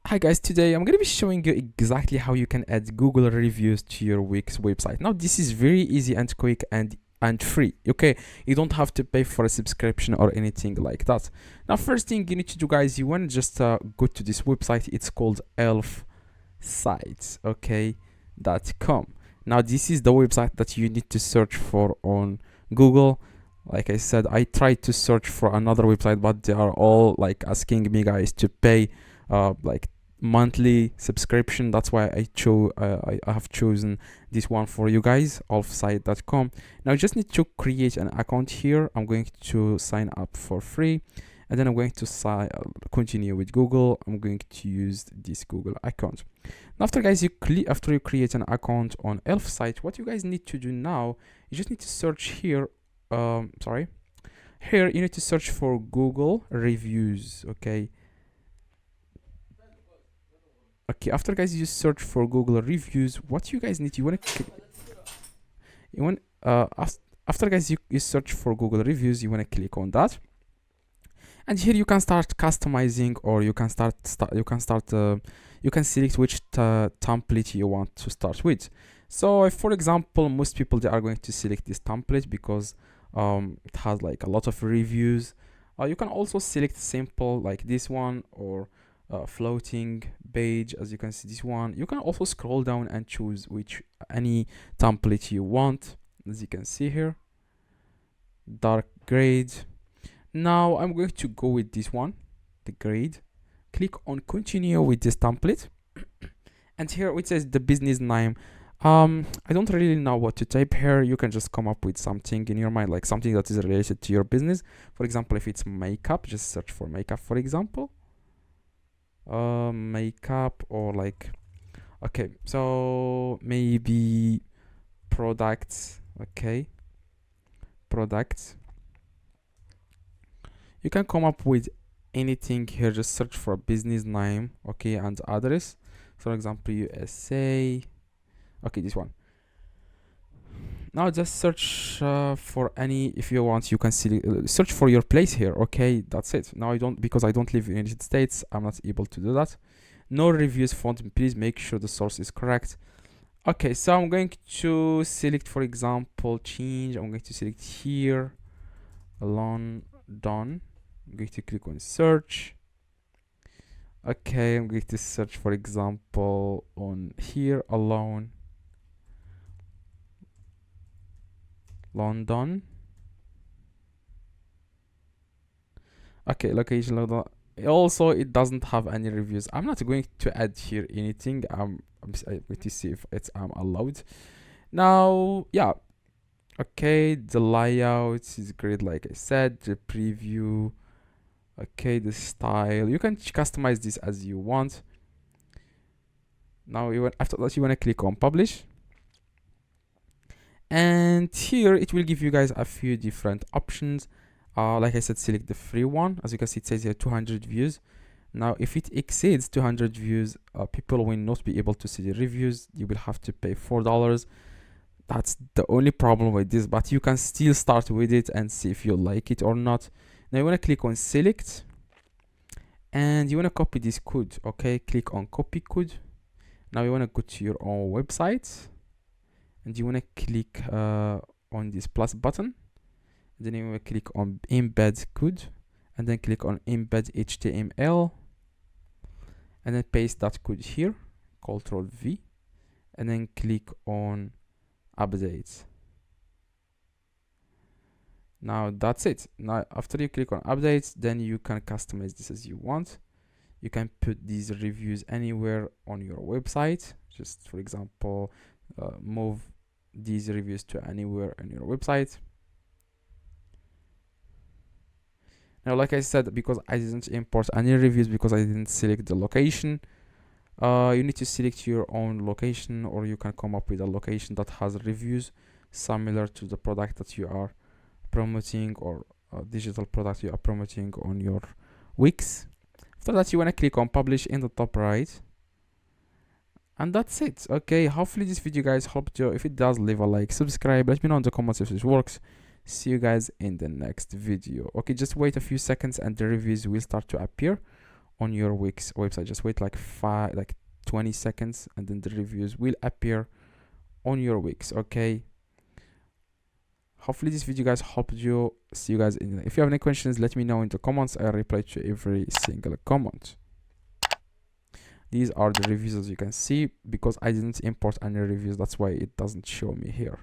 Hi guys, today I'm going to be showing you exactly how you can add Google reviews to your Wix website. Now this is very easy and quick and free. Okay, you don't have to pay for a subscription or anything like that. Now first thing you need to do, guys, you want to just go to this website. It's called elfsites, .com. Now this is the website that you need to search for on Google. Like I said, I tried to search for another website, but they are all like asking me, guys, to pay like monthly subscription. That's why I have chosen this one for you guys, elfsites.com. Now you just need to create an account here. I'm going to sign up for free, and then I'm going to continue with Google. I'm going to use this Google account. Now after, guys, after you create an account on Elfsites, what you guys need to do now, you just need to search here. Here you need to search for Google reviews. Okay, after, guys, you search for Google reviews, what you guys need, after, guys, you search for Google reviews, you want to click on that, and here you can start customizing, or you can you can select which template you want to start with. So if, for example, most people, they are going to select this template because it has like a lot of reviews. You can also select simple like this one, or floating page, as you can see this one. You can also scroll down and choose any template you want, as you can see here, dark grade. Now I'm going to go with this one, the grade. Click on continue with this template, and here it says the business name. I don't really know what to type here. You can just come up with something in your mind, like something that is related to your business. For example, if it's makeup, just search for makeup, for example. Makeup, or like, okay, so maybe products. Okay, products. You can come up with anything here. Just search for a business name, okay, and address. For example, USA. Okay, this one. Now just search for any, if you want, you can search for your place here. Okay, that's it. Now because I don't live in the United States, I'm not able to do that. No reviews found. Please make sure the source is correct. Okay, so I'm going to select, for example, change. I'm going to select here London. I'm going to click on search. Okay, I'm going to search, for example, on here alone, London. Okay, location London. Also, it doesn't have any reviews. I'm not going to add here anything. I'm going to see if it's allowed. Now, yeah. Okay, the layout is great, like I said. The preview. Okay, the style. You can customize this as you want. Now, after that, you want to click on publish. And here it will give you guys a few different options. Like I said, select the free one. As you can see, it says here 200 views. Now if it exceeds 200 views, people will not be able to see the reviews. You will have to pay $4. That's the only problem with this, but you can still start with it and see if you like it or not. Now you want to click on select, and you want to copy this code. Okay, click on copy code. Now you want to go to your own website, and you want to click on this plus button. Then you want to click on embed code, and then click on embed HTML, and then paste that code here, Ctrl V, and then click on update. Now that's it. Now after you click on update, then you can customize this as you want. You can put these reviews anywhere on your website. Just, for example, move these reviews to anywhere on your website. Now, like I said, because I didn't import any reviews because I didn't select the location, you need to select your own location, or you can come up with a location that has reviews similar to the product that you are promoting, or a digital product you are promoting on your Wix. After that, you want to click on publish in the top right, and that's it. Okay, hopefully this video, guys, helped you. If it does, leave a like, subscribe, let me know in the comments if this works. See you guys in the next video. Okay, just wait a few seconds and the reviews will start to appear on your Wix website. Just wait like 20 seconds, and then the reviews will appear on your Wix. Okay, hopefully this video guys helped you. See you guys in, if you have any questions, let me know in the comments. I reply to every single comment. These are the reviews, as you can see, because I didn't import any reviews, that's why it doesn't show me here.